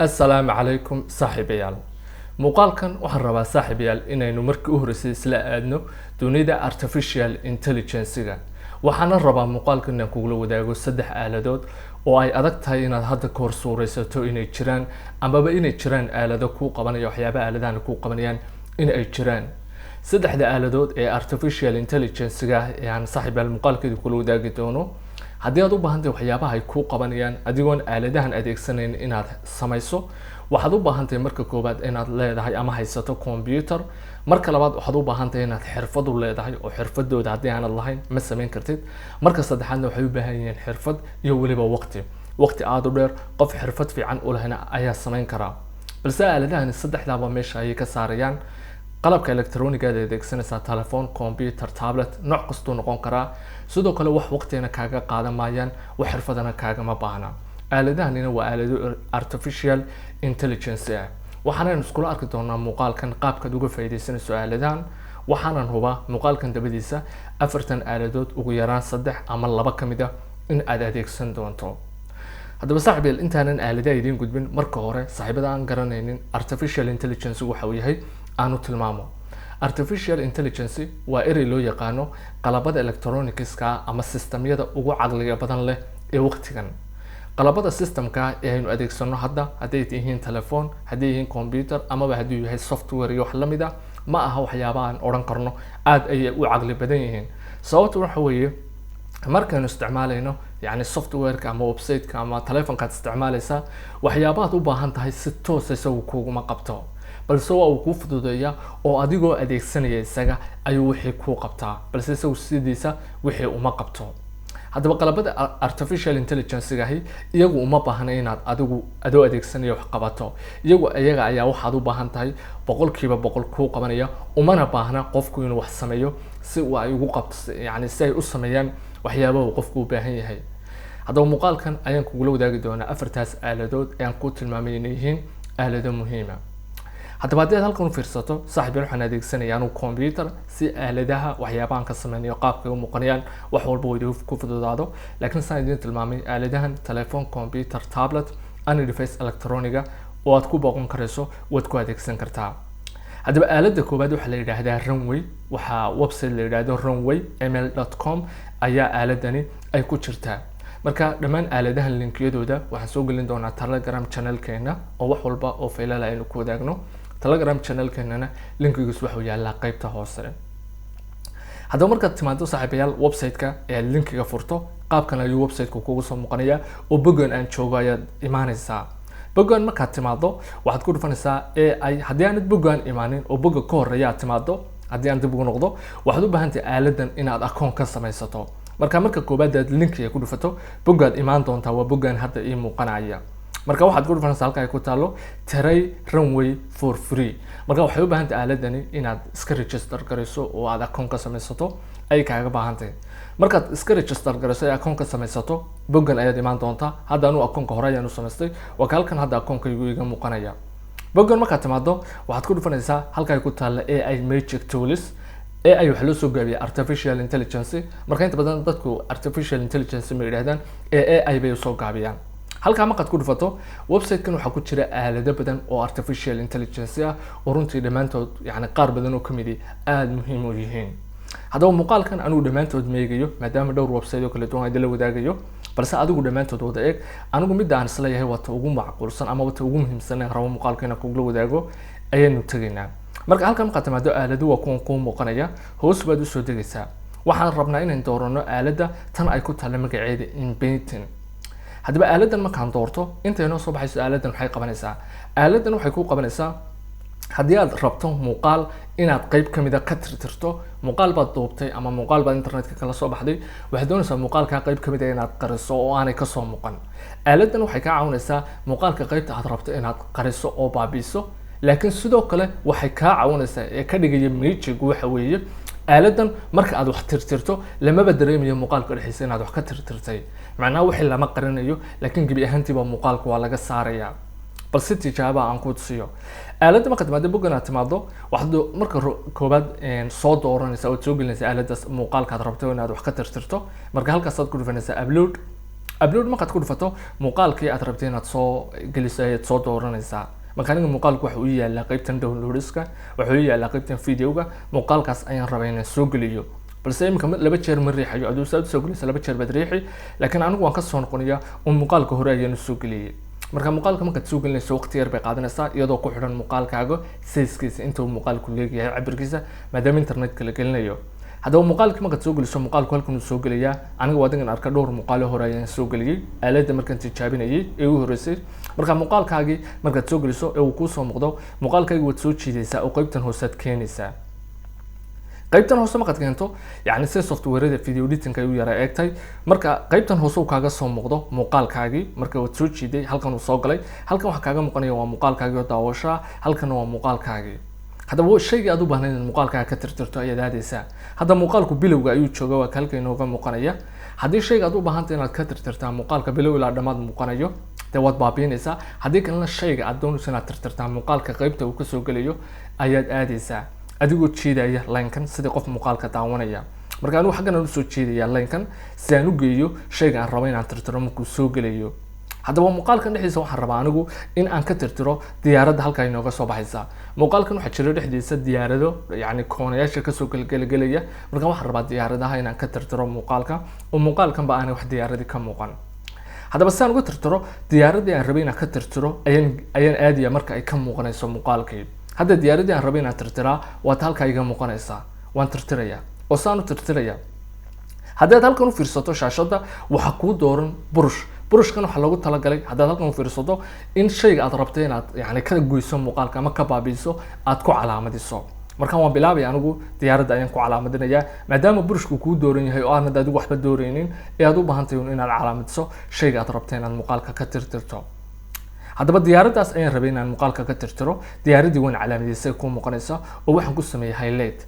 السلام عليكم صاحبيال muuqaalkan waxaan rabaa saaxiibayaal inaynu markii u horeysay isla aadno dunida artificial intelligence-ga waxaana rabaa muuqaalkan inaan kugula wadaago saddex aaladood oo ay adag tahay inaad hadda ka hor suuraysato inay jiraan amaba inay jiraan aalado ku qabanaya waxyaabaha aaladahan ku qabanayaan in ay jiraan saddexda aaladood ee artificial intelligence-ga ee aan saaxiibayaal muuqaalkeeda kula wadaagi doono haddii aad u baahan tahay waxyaabaha ay ku qabanayaan adigoon aaladahan adeegsanayn inaad samayso waxaad u baahan tahay marka koobaad inaad leedahay ama haysato computer marka labaad waxaad u baahan tahay inaad xirfad u leedahay oo xirfadooda haddii aanad lahayn ma samayn kartid marka saddexaadna waxay u baahan yihiin xirfad iyo weliba waqti aad u dheer qof xirfad fiican u lehna ayaa samayn karaa balse aaladahani saddexdaaba meesha ayay ka saarayaan qalabka electroniga aad adeegsanaysaa telephone computer tablet nooc kastuu noqon karaa sidoo kale wax waqtina kaaga qaadan maayaan wax xirfadana kaagama baahna aaladahanina waa aalado artificial intelligence ah waxaan iskula arki doonaa muuqaalkan qaabkaad uga faa'iideysanayso aaladahan waxaanan hubaa muuqaalkan dabadiisa afartan aaladood ugu yaraan saddex ama laba ka mid ah in aad adeegsan doonto haddaba saaxiibayaal intaanan aaladaha idiin gudbin marka hore saaxiibada aan garanaynin artificial intelligence waxa uu yahay aanu tilmaamo artificial intelligence waa erey loo yaqaano qalabada electronicska ama systemyada ugu caqliga badan leh ee waqtigan qalabada systemka ee aynu adeegsano hadda hadday yihiin telephone hadday yihiin computer amaba hadduu yahay software iyo wax la mid ah ma aha waxyaabaha aan odhan karno aad ayay u caqli badan yihiin sababtu waxa weeye markaynu isticmaalayno yani softwareka ama websiteka ama telefonkaad isticmaalaysaa waxyaabahaad u baahan tahay si toos isagu kuguma qabto balse waa uu kuu fududeeyaa oo adigoo adeegsanaya isaga ayuu wixii kuu qabtaa balse isagu sidiisa wixii uma qabto haddaba qalabada artificial intelligence-gahi iyagu uma baahna inaad adigu adoo adeegsanaya wax qabato iyaga ayaa waxaad u baahan tahay boqolkiiba boqol kuu qabanaya umana baahna qofku inuu wax sameeyo si uu ay ugu qabto yani si ay u sameeyaan waxyaabaha uu qofku u baahan yahay haddaba muuqaalkan ayaan kugula wadaagi doonaa afartaas aaladood ee aan ku tilmaamay inay yihiin aalado muhiima haddaba haddii aad halkan u fiirsato saaxiibayaal waxaan adeegsanaya anuu computer si aaladaha waxyaabahan ka sameynayo qaabka ay u muuqanayaan wax walba way ku fududaado laakiin saan idiin tilmaamay aaladahan telephone computer tablet any device electroniga oo aad ku booqan karayso waad ku adeegsan kartaa haddaba aalada koowaad waxaa la yidhaahdaa runway waxaa website la yidhaahdo runwayml.com ayaa aaladani ay ku jirtaa marka dhammaan aaladahan linkiyadooda waxaan soo gelin doonaa telegram channelkeena oo wax walba oo faylala aynu ku wadaagno telegram channelkeenana linkigiisu waxuu yaalaa qaybta hoose haddaba markaad timaado saaxiibayaal website-ka ee aad linkiga furto qaabkan ayuu website-ku kugu soo muuqanaya oo bogan aan joogo ayaad imaanaysaa bogan markaad timaado waxaad ku dhufanaysaa AI haddii aanad bogan imaanin oo boga ka horeeya aad timaado haddii aan dib ugu noqdo waxaad u baahan tahay aaladan inaad akoon ka samaysato marka koobaad aad linkiga ku dhufato bogaad imaan doontaa waa bogan hadda ii muuqanaya marka waxaad ku dhufanaysaa halka ay ku taalo try runway for free marka waxay u baahan tahay aaladani inaad iska register garayso oo aad akoon ka samaysato ay kaaga baahan tahay markaad iska register garayso ee akoon ka samaysato bogan ayaad imaan doontaa hadda anuu akoonka hore ayaan u samaystay waa ka halkan hadda akoonkaygu iga muuqanaya bogan markaad timaado waxaad ku dhufanaysaa halka ay ku taalo AI magic tools AI waxa loo soo gaabiyay artificial intelligence marka inta badan dadku artificial intelligence ma yiraahdaan AI bay soo gaabiyaan halka markaad ku dhufato website-kan waxaa ku jira aalado badan oo artificial intelligence ah oo runtii dhammaantood yani qaar badan oo kamid aad muhiim u yihiin haddaba muuqaalkan anuu dhammaantood meegayo maadaama dhowr website oo kala duwan ay la wadaagayo balse adigu dhammaantood wada eeg anigu midda aan isla yahay wata ugu macquulsan ama wata ugu muhiimsan ee rabo muuqaalka inaan kugula wadaago ayaanu tegaynaa marka halkan markaad timaado aaladu waa kuwan kuu muuqanaya hoos baad usoo degaysaa waxaan rabnaa inaan doorano aalada tan ay ku taalla magaceeda inpainting haddaba aaladan markaan doorto inta inoo soo baxayso aaladan waxay qabanaysaa aaladan waxay ku qabanaysaa haddii aad rabto muuqaal inaad qayb kamid ah ka tirtirto muuqaal baad duubtay ama muuqaal baad internetka kala soo baxday waxaad doonaysaa muuqaalka qayb kamid ah inaad qariso oo aanay ka soo muuqan aaladan waxay kaa caawinaysaa muuqaalka qaybta aad rabto inaad qariso oo baabiiso laakiin sidoo kale waxay kaa caawinaysaa ee ka dhigaya magic waxa weeye aaladan marka aad wax tirtirto lamaba dareemayo muuqaalka dhexdiisa inaad wax ka tirtirtay macnaha wixii lama qarinayo laakiin gebi ahaantiiba muuqaalka waa laga saarayaa balse tijaabo aan ku tusiyo aaladda marka timaado bogan aad timaado waxaad marka koobaad soo dooranaysaa oo soo gelinaysaa aaladdaas muuqaalka aad rabto inaad wax ka tirtirto marka halkaas aad ku dhufanaysaa upload upload markaad ku dhufato muuqaalkii aad rabtay inaad soo geliso ayaad soo dooranaysaa. marka aniga muuqaalku waxa uu yaalaa qaybtan downloadska, waxa uu yaalaa qaybtan videoga. muuqaalkaas ayaan rabaa inaan soo geliyo, balse imika laba jeer ma riixayo. aduu saad soo gelaysa laba jeer baad riixi, laakiin anigu waan ka soo noqonayaa oo muuqaalka hore ayaan soo geliyay. marka muuqaalka markaad soo gelinayso waqti yar bay qaadanaysaa, iyadoo ku xidhan muuqaalkaaga size-kiisa inta uu muuqaalku leeyahay cabirkiisa, maadaama internetka la gelinayo. haddaba muuqaalkii markaad soo geliso muuqaalku halkan uu soo gelayaa. aniga waa adigan arka dhowr muuqaalo hore ayaan soo geliyay aaladda markaan tijaabinayay ee ugu horeysay. marka muuqaalkaagii markaad soo geliso ee uu kuu soo muuqdo, muuqaalkaagii waad soo jiidaysaa oo qaybtan hoosaad keenaysaa. qaybtan hoose markaad keento, yacni sida softwareda video editing ay u yara eegtay, marka qaybtan hoose uu kaaga soo muuqdo muuqaalkaagii, marka waad soo jiiday halkan uu soo galay. halkan waxa kaaga muuqanaya waa muuqaalkaagii oo daawashaa, halkan waa muuqaalkaagii. haddaba shayga aad u baahnayd in muuqaalkaaga ka tirtirto ayaad aadaysaa. hadda muuqaalku bilowga ayuu jooga, waa halka inooga muuqanaya. haddii shayga aad u baahantahay inaad ka tirtirtaa muuqaalka bilow ilaa dhammaad muuqanayo, dee waad baabiinaysaa. haddii kalena shayga aad doonayso inaad tirtirtaa muuqaalka qaybta uu kasoo gelayo ayaad aadaysaa, adigoo jiidaya line-kan sidii qof muuqaalka daawanaya. marka anigu xaggan aan usoo jiidaya line-kan si aan u geeyo shayga aan rabo inaan tirtiro markuu soo gelayo. haddaba muuqaalkan dhexdiisa waxaan rabaa anigu in aan ka tirtiro diyaaradda halkaa inooga soo baxaysa. muuqaalkan waxaa jira dhexdiisa diyaarado, yacni koonayaasha kasoo gelgelaya. marka waxaan rabaa diyaaradaha inaan ka tirtiro muuqaalka, oo muuqaalkanba aanay wax diyaaradii ka muuqan. haddaba si aan uga tirtiro diyaaradii aan rabay inaan ka tirtiro ayaan aadaya marka ay ka muuqanayso muuqaalkii. hadda diyaaradii aan rabay inaan tirtiraa waad halkaa iga muuqanaysaa, waan tirtirayaa. oo saan u tirtiraya, haddaad halkan u fiirsato shaashadda waxaa kuu dooran burushkan waxaa loogu talagalay haddaad halkan u fiirsato in shayga aad rabtay inaad yacni ka goyso muuqaalka ama ka baabiiso aad ku calaamadiso. markaan waan bilaabaya anigu diyaaradda ayaan ku calaamadinayaa, maadaama burushku kuu dooran yahay oo aanad adigu waxba dooreynin ee aad u baahantahay inaad calaamadiso shayga aad rabtay inaad muuqaalka ka tirtirto. haddaba diyaaraddaas ayaan rabay inaan muuqaalka ka tirtiro. diyaaradii waan calaamadiysay kuu muuqanaysa oo waxaan ku sameeyay highlight.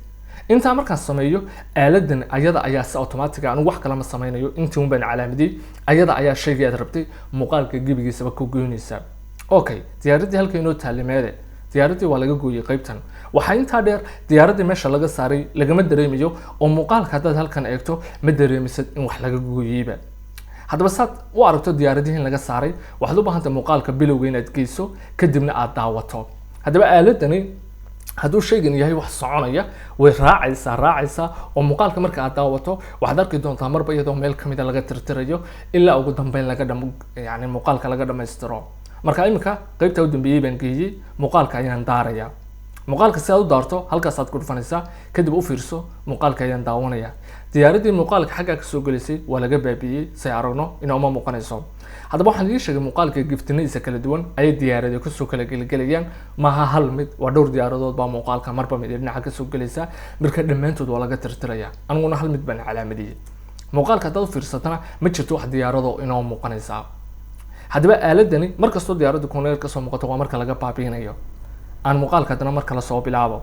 intaa markaan sameeyo, aaladan ayada ayaa si automatic anigu wax kale ma sameynayo, intii un baan calaamadiyay, ayada ayaa shaygii aad rabtay muuqaalka gebigiisaba ku goynaysa. okay, diyaaradii halka inoo taalimeede, diyaaradii waa laga gooyay qaybtan. waxaa intaa dheer diyaaradii meesha laga saaray lagama dareemayo, oo muuqaalka haddaad halkan eegto ma dareemisad in wax laga gooyeyba. haddaba saad u aragto diyaaradihii in laga saaray, waxaad u baahantahay muuqaalka bilowga inaad geyso kadibna aad daawato. haddaba aaladani hadduu shaygan yahay wax soconaya, way raacaysaa oo muuqaalka marka aad daawato waxaad arki doontaa marba iyadoo meel kamid a laga tirtirayo ilaa ugu dambeyn yani muuqaalka laga dhamaystiro. marka iminka qaybta u dambeeyay baan geeyey, muuqaalka ayaan daaraya. muuqaalka si aad u daarto halkaasaad ku dhufanaysaa, kadib u fiirso muuqaalka ayaan daawanaya. diyaaradii muuqaalka xaggaa kasoo gelisay waa laga baabiiyey si aragno ina uma muuqanayso. haddaba waxaan ii sheegay muuqaalka giftinadiisa kala duwan ayay diyaarada kasoo kala gelgelayaan, maaha hal mid, waa dhowr diyaaradood baa muuqaalka marba mid dhinaca kasoo gelaysa. marka dhammaantood waa laga tirtiraya, aniguna hal mid baan calaamadiyey. muuqaalka haddaad u fiirsatana ma jirto wax diyaarado inoo muuqanaysaa. haddaba aaladani markastoo diyaaradda corneel kasoo muuqato waa marka laga baabiinayo. aan muuqaalka haddana marka lasoo bilaabo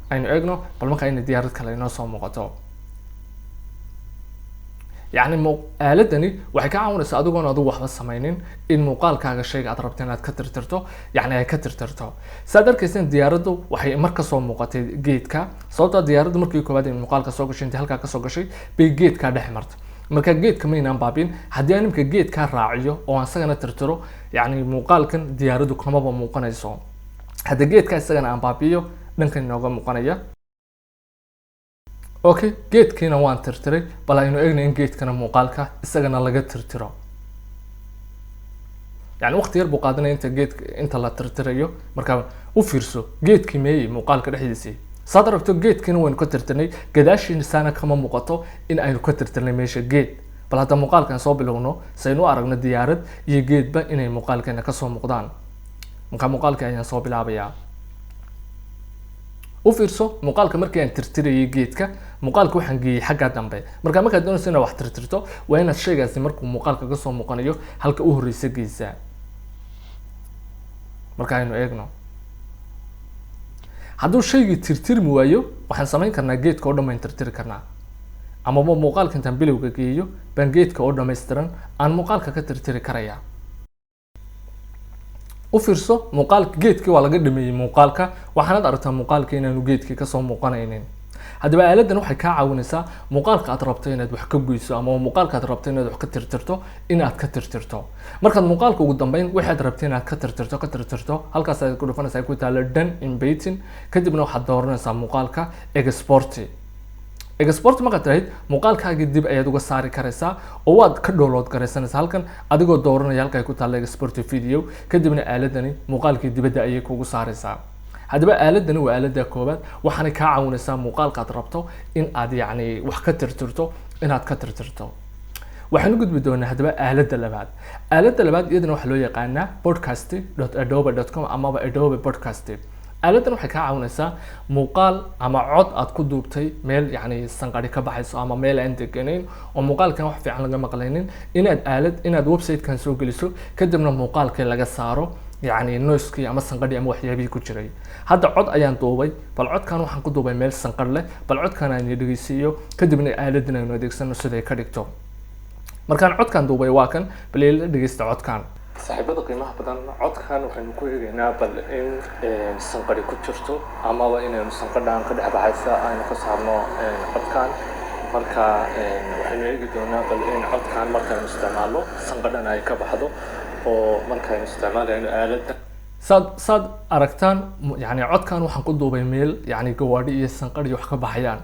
aynu eegno bal marka inay diyaarad kale inoo soo muuqato. yacni aaladani waxay ka caawinaysaa adigoon adigu waxba sameynin in muuqaalkaaga shayga aad rabto inaad ka tirtirto, yacni ay ka tirtirto. saad arkaysan diyaaraddu waxay mar kasoo muuqatay geedka, sababtoo diyaaraddu markii koowaad ay muuqaalka soo gashay intii halkaa kasoo gashay bay geedkaa dhex martay. marka geedka maynaan baabin. haddii aan imika geedkaa raaciyo oo aan isagana tirtiro, yacni muuqaalkan diyaaraddu kamaba muuqanayso. hadda geedka isagana aan baabiyo dhankan inooga muuqanaya. okay, geedkiina waan tirtiray, bal aynu eegna in geedkana muuqaalka isagana laga tirtiro. yani waqti yar buu qaadanaya inta la tirtirayo. marka u fiirso geedkii meeyey muuqaalka dhexdiisii. saad aragto geedkiina waynu ka tirtirnay, gadaashiisaana kama muuqato in aynu ka tirtirnay meesha geed. bal hadda muuqaalkan soo bilowno saynu u aragno diyaarad iyo geedba inay muuqaalkeena kasoo muuqdaan. marka muuqaalka ayaan soo bilaabayaa. u fiirso muuqaalka markii aan tirtirayay geedka, muuqaalka waxaan geeyey xagga dambe. markaad doonayso inaad wax tirtirto waa inaad shaygaasi markuu muuqaalka kasoo muuqanayo halka u horeysa geysaa. marka aynu eegno, hadduu shaygii tirtirmi waayo waxaan samayn karnaa geedka oo dhan baan tirtiri karnaa, amaba muuqaalka intaan bilowga geeyo baan geedka oo dhammaystiran aan muuqaalka ka tirtiri karaya. u fiirso muuqaalka geedkii waa laga dhameeyey muuqaalka, waxaanad aragtaa muuqaalka inaanu geedkii kasoo muuqanaynin. haddaba aaladan waxay kaa caawinaysaa muuqaalka aad rabto inaad wax ka goyso ama muuqaalka aad rabto inaad wax ka tirtirto inaad ka tirtirto markaad muuqaalka ugu dambeyn waxaad rabto inaad ka tirtirto halkaas aad ku dhufanaysaa ku taalo done embedding kadibna waxaad dooranaysaa muuqaalka export markaad tiraahid muuqaalkaaga dib ayaad uga saari karaysaa oo waad ka download garaysanaysaa halkan adigoo dooranaya halka ay ku taalo export video kadibna aaladani muuqaalkii dibadda ayay kugu saaraysaa haddaba aaladani waa aalada koobaad waxaana kaa caawinaysaa muuqaalka aad rabto in aad yacni wax ka tirtirto inaad ka tirtirto waxaan u gudbi doonaa haddaba aalada labaad iyadana waxaa loo yaqaanaa podcast.adobe.com amaba Adobe Podcast aaladan waxay kaa caawinaysaa muuqaal ama cod aad ku duubtay meel yacni sanqadhi ka baxayso ama meel aan deganayn oo muuqaalkan wax fiican laga maqlaynin inaad website-kan soo geliso kadibna muuqaalkii laga saaro يعني نويسكي أما سنقدي أما وحيابي كجري هذا عد أيان طوبي بالعد كان وحن كطوبي ميل سنقر له بالعد كان يعني يدريسيو كدبنا آلدنا إنه يدرسنا سيدا كاريكتو مركان عد كان طوبي واكن بليل دريست عد كان صاحبة قيمة بدن عد كان وحن كوي نابل إن سنقدي كجرتو أما وإن سنقدان قد أبعثا أين كسرنا عد كان مركا وحن يجدونا بل إن عد كان مركا نستعمله سنقدنا أي كبحضو oo markaan isticmaalayno aaladda saad aragtaan yani codkan waxaan ku duubay meel yani gawaadhi iyo sanqadh iyo wax ka baxayaan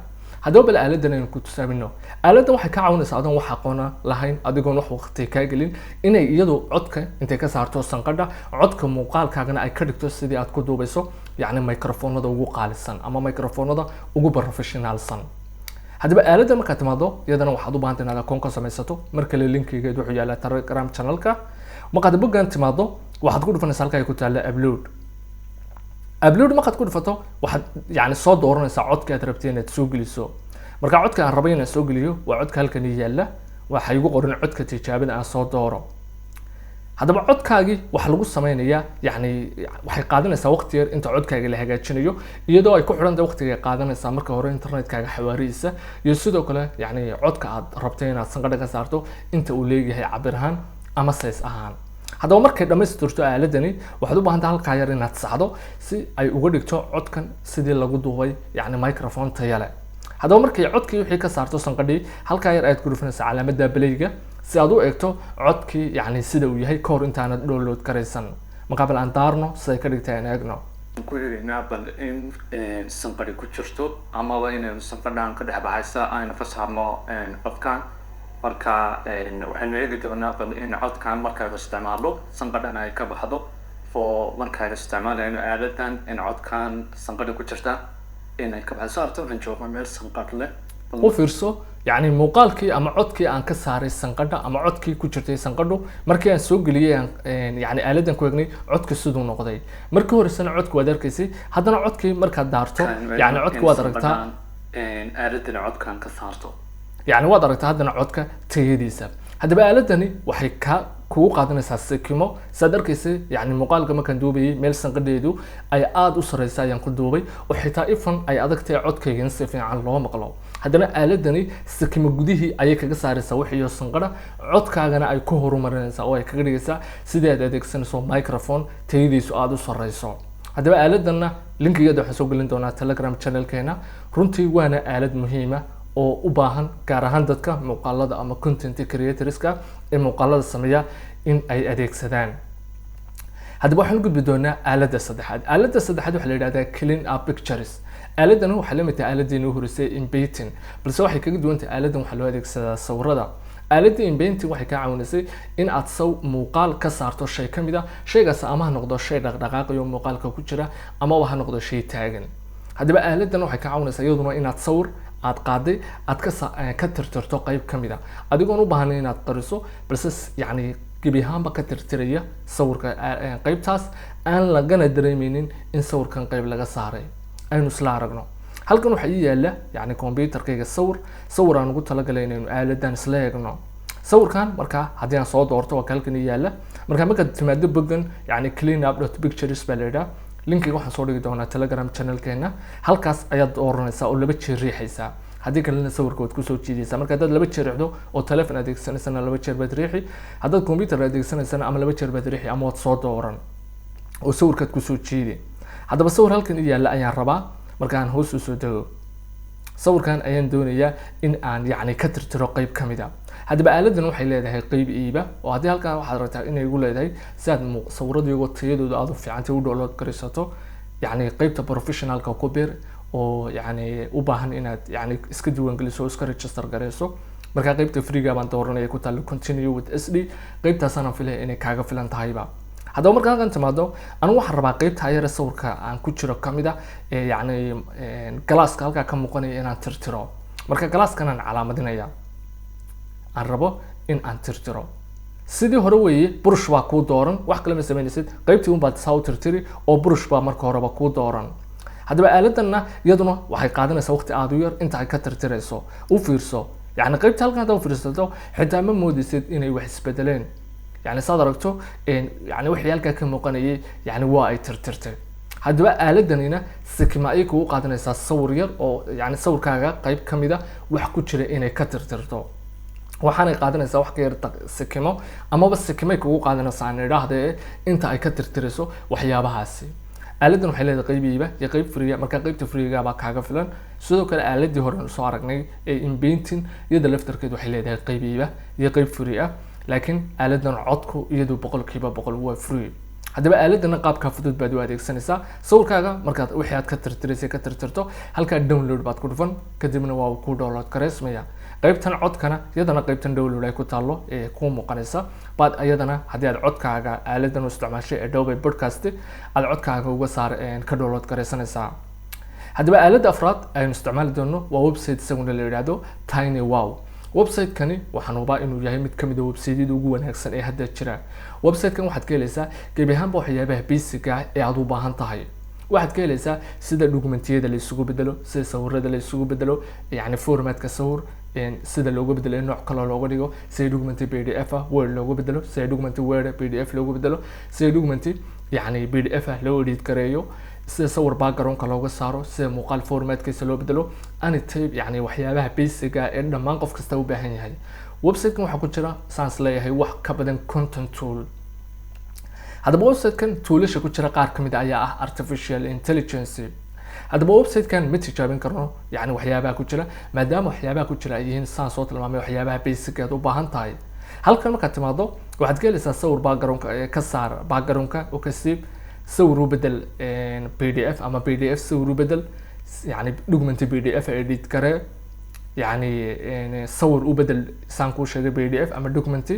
haddaba bal aaladan aynu ku tusaabino aaladdan waxay ka caawinaysaa adoon wax aqoona lahayn adigoon wax waqti kaa gelin inay iyadu codka intay ka saarto sanqadha codka muuqaalkaagana ay ka dhigto sidii aad ku duubayso yani microfoonada ugu qaalisan ama microfoonada ugu professionalsan haddaba aaladda markaad timaado iyadana waxaad u baahantahay inaad akoon ka samaysato marka le linkigeed wuxuu yaalaa Telegram channelka markaad boggan timaado waxaad ku dhufanaysaa halka ay ku taala upload markaad ku dhufato waxaad yani soo dooranaysaa codka aad rabtay inaad soo geliso marka codka aan rabay inaan soo geliyo waa codka halkan yaala waxa igu qoran codka tijaabada aan soo dooro haddaba codkaagi waxa lagu sameeyaa yani waxay qaadanaysaa waqti yar inta codkaaga la hagaajinayo iyadoo ay ku xiran tahay waqtiga ay qaadanaysaa marka hore internetkaaga xawaarihiisa iyo sidoo kale yani codka aad rabtay inaad sanqadha ka saarto inta uu leeyahay cabir ahaan ama size ahaan haddaba markay dhamaystirto aaladani waxaad u baahan tahay halkaa yar inaad saxdo si ay uga dhigto codkan sidii lagu duubay yani microphone tayo leh haddaba markay codkii wixii ka saarto sanqadhii halkaa yar ayaad ku dhufanaysaa calaamadda playga si aad u eegto codkii yani sida uu yahay kahor intaanad download karaysan markaa bal aan daarno siday ka dhigtay aan eegno ku eegaynaa bal in sanqadhi ku jirto amaba inaynu sanqadhaan ka dhex baxaysa aynu ka saarno codkan marka waxaynu eegi doonaa bal in codkan markaynu isticmaalo sanqadhan ay ka baxdo oo markaynu isticmaalayno aaladan in codkan sanqadha ku jirta inay ka baxdo saarto waxaan joognaa meel sanqadh leh u fiirso يعني muuqaalkii ama codkii aan ka saaray sanqadha ama codkii ku jirtay sanqadhu markii aan soo geliyay yani aaladan ku eegnay codka sidoo noqday markii horeysana codku waad arkaysay haddana codkii markaad daarto yani codku waad aragtaa aaladan codkan ka saarto يعني waad aragtaa haddana codka tayadiisa haddaba aaladani waxay kugu qaadanaysaa sikimo saad arkaysay yani muuqaalka markaan duubayay meel sanqadheedu ay aad u sareysa ayaan ku duubay oo xitaa ifan ay adagtahay codkaygan si fiican loo maqlo haddana aaladani sikimo gudihii ayay kaga saaraysaa wixii sanqadha codkaagana ay ku horumarinaysaa oo ay kaga dhigaysaa sidii aad adeegsanayso microphone tayadiisu aad u sareyso haddaba aaladanna linkigeeda waxaan soo gelin doonaa Telegram channelkeena runtii waana aalad muhiima oo u baahan gaar ahaan dadka muuqaalada ama content creatorska ee muuqaalada sameeya in ay adeegsadaan haddaba waxaan u gudbi doonaa aaladda saddexaad waxaa la yidhahdaa clean up pictures aaladan waxaa la mid tahay aaladii noo horeysay embedding balse waxay kaga duwan tahay aaladan waxaa loo adeegsadaa sawirada aaladda embedding waxay ka caawinaysay in aad muuqaal ka saarto shay ka mid ah shaygaas ama ha noqdo shay dhaqdhaqaaqayo muuqaalka ku jira ama ha noqdo shay taagan haddaba aaladan waxay ka caawinaysaa iyaduna inaad sawir aad qaaday aad ka tirtirto qayb ka mid ah adigoon u baahnay inaad qariso balse yani gebi ahaanba ka tirtiraya sawirka qaybtaas aan lagana dareemeynin in sawirkan qayb laga saaray aynu isla aragno halkan waxaa ii yaala yani computerkayga sawir aan ugu talagalay inaynu aaladan isla eegno sawirkan markaa haddii aan soo doorto waa halkan ii yaala markaad timaado boggan yani cleanup.pictures baa la yidhaha linkiga waxaan soo dhigi doonaa Telegram channelkeena halkaas ayaad dooranaysaa oo laba jeer riixaysaa haddii kalena sawirka waad kusoo jiidaysaa marka haddaad laba jeer riixdo oo telefoon adeegsanaysana laba jeer baad riixi haddaad computer adeegsanaysana ama laba jeer baad riixi ama waad soo dooran oo sawirkaad kusoo jiidi haddaba sawir halkan yaalla ayaan rabaa markaan hoos usoo dego sawirkan ayaan doonayaa in aan yacni ka tirtiro qayb ka mid ah. haddaba aaladan waxay leedahay qayb iiba oo haddii halkan waxaad rabtaa inay igu leedahay si aad sawiradiigo tayadooda aad u fiicantay u download garaysato yacni qaybta professionalka ku bir oo yacni u baahan inaad yacni iska diiwaangeliso oo iska register garayso. marka qaybta freega baan dooranaya ku taal continue with SD qaybtaasana filay inay kaaga filan tahayba. haddaba markaan halkan timaado anigu waxaan rabaa qaybta ayara sawirka aan ku jiro kamid ah ee yacni galaaska halkaa ka muuqanaya inaan tirtiro. marka galaaskan aan calaamadinaya aan rabo in aan tirtiro sidii hore weeye brush baa kuu dooran wax kale ma sameynaysid qaybtii unbaad saa u tirtiri oo brush baa marka horeba kuu dooran. haddaba aaladanna iyaduna waxay qaadanaysaa waqti aad u yar inta ay ka tirtirayso. u fiirso yacni qaybta halkan haddaad u fiirsato xitaa ma moodaysid inay wax isbedeleen يعني صار ركتو يعني وحي halka ka muuqanayay yani waa ay tirtirtay. haddaba aaladanina sikimaayi ku qaadanaysa sawir yar oo yani sawirkaaga qayb kamida wax ku jira inay ka tirtirto waxaanay qaadanaysaa wax ka yar sikimo amaba sikimay ku qaadanaysaa aan idhaahdee inta ay ka tirtirayso waxyaabahaasi. aaladan waxay leedahay qayb iiba iyo qayb free marka qaybta freega baa kaaga filan. sidoo kale aaladii hore soo aragnay ee inpainting iyada laftarkeedu waxay leedahay qayb iiba iyo qayb free ah laakiin aaladan codku iyadu 100% waa free. haddaba aaladan qaabka fudud baad u adeegsanaysaa sawirkaaga markaad wixii aad ka tirtiraysa ka tirtirto halka download baad ku dhufan kadibna waa ku download gareysmaya. qaybtan codkana iyadana qaybtan download ay ku taalo ee ku muuqanaysa baad iyadana haddii aad codkaaga aaladan u isticmaashay Adobe Podcast aad codkaaga uga saar ka download gareysanaysaa. haddaba aalada afraad aynu isticmaali doono waa website isaguna la yiraahdo TinyWow. website kani waxaan hubaa inuu yahay mid kamid ah website-yada ugu wanaagsan ee hadda jira. website kan waxaad ka helaysaa gebi ahaanba waxyaabaha basic ah ee aad u baahan tahay. waxaad ka helaysaa sida dokumentiyada la isugu bedelo sida sawirada la isugu bedelo yacni formatka sawir sida loogu bedelo nooc kale looga dhigo sida document PDF ah Word loogu bedelo sida document Word PDF loogu bedelo sida document yacni PDF ah loo edit gareeyo sida sawir background-ka looga saaro sida muuqaal formatkiisa loo bedelo anytype yacni waxyaabaha basic ah ee dhammaan qof kasta u baahan yahay. website-kan waxaa ku jira saans leeyahay wax ka badan content tool. haddaba website-kan toolasha ku jira qaar kamid ayaa ah artificial intelligence. haddaba website-kan ma tijaabin karno yacni waxyaabaha ku jira maadaama waxyaabaha ku jira ay yihiin saan soo tilmaamay waxyaabaha basic aad u baahan tahay. halkan markaad timaado waxaad ka helaysaa sawir background-ka ka saar background-ka oo ka siib sawir u bedel PDF ama PDF sawir u bedel يعني document PDF edit garee يعني sawir u bedel saan ku sheegay PDF ama document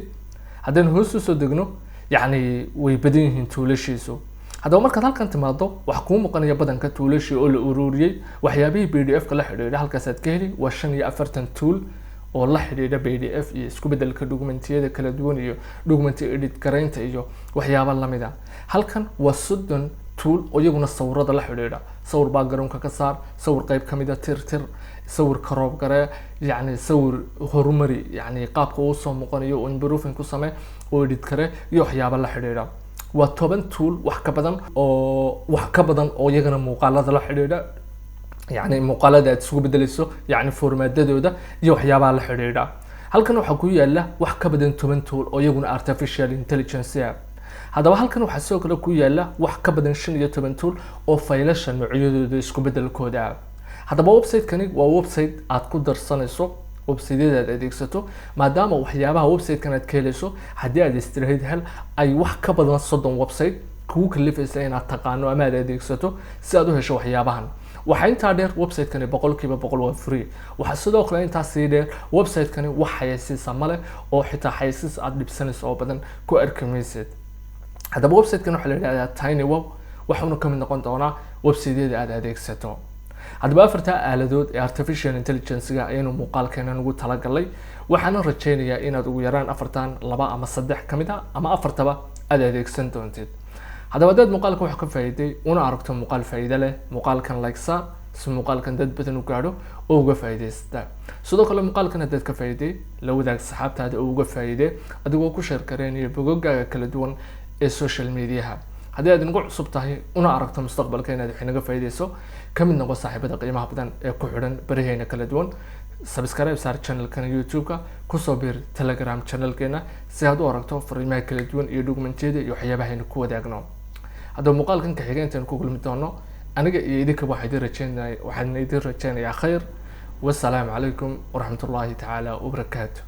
haddaan hoos u soo degno يعني way badan yihiin toolashiisu. haddaba markaad halkan timaado wax kuu muuqanaya badanka toolashii oo la ururiyay waxyaabihii PDF-ka la xidhiidha halkaas aad ka heli waa 45 tool oo la xidhiidha PDF iyo isku bedelka dokumentiyada kala duwan iyo document edit gareynta iyo waxyaabo la mid ah. halkan waa 30 tool oo iyaguna sawirada la xidhiidha sawir background-ka ka saar sawir qayb kamid ah tirtir sawir crop garee yacni sawir horumari yacni qaabka uu soo muuqanayo oo improving ku samee oo edit garee iyo waxyaabo la xidhiidha. waa 10 tool wax ka badan oo iyagana muuqaalada la xidhiidha يعني muuqaalada aad isugu bedelayso يعني formaadadooda iyo waxyaabaha la xidhiidha. halkan waxa ku yaala wax ka badan 10 tool oo iyaguna artificial intelligence ah. haddaba halkan waxa sidoo kale ku yaala wax ka badan 15 tool oo faylasha noocyadooda isku bedelkooda. haddaba website-kani waa website aad ku darsanayso website-yada aad adeegsato maadaama waxyaabaha website-kan aad ka helayso haddii aad istiraahid hel ay wax ka badan 30 website kugu kalifaysa inaad taqaano ama aad adeegsato si aad u hesho waxyaabahan. waxaa intaa dheer website-kani 100% waa free. waxaa sidoo kale intaa sii dheer website-kani wax xayeysiis male oo xitaa xayeysiis aad dhibsanayso oo badan ku arki maysid. haddaba website-kan waxaa la yidhahdaa TinyWow waxaanu ka mid noqon doonaa website-yada aad adeegsato. haddaba afarta aaladood ee artificial intelligence-ga ayaynu muuqaalkeena ugu talagalay waxaana rajaynayaa inaad ugu yaraan afartan 2 ama 3 kamid ah ama afartaba aad adeegsan doontid. haddaba dad muuqaalka wax ka faa'iiday una aragto muuqaal faa'iido leh muuqaalkan like saar si muuqaalkan dad badan u gaadho oo uga faa'iideysta. sidoo kale muuqaalkan dad ka faa'iiday la wadaag saxaabtaada oo uga faa'iiday adigoo ku share gareynaya bogagaaga kala duwan ee social media-ha. haddii aad nagu cusub tahay una aragto mustaqbalka inaad wax naga faa'iideyso kamid noqo saaxiibada qiimaha badan ee ku xidhan baraheena kala duwan subscribe saar channel-kan YouTube-ka ku soo biir Telegram channel-keena si aad u aragto fariimaha kala duwan iyo dokumentiyada iyo waxyaabaha aynu ku wadaagno. haddaba muuqaalkan ka xigeentan ku kulmi doono aniga iyo idinka waxaan idin rajaynayaa khayr والسلام عليكم ورحمة الله تعالى وبركاته.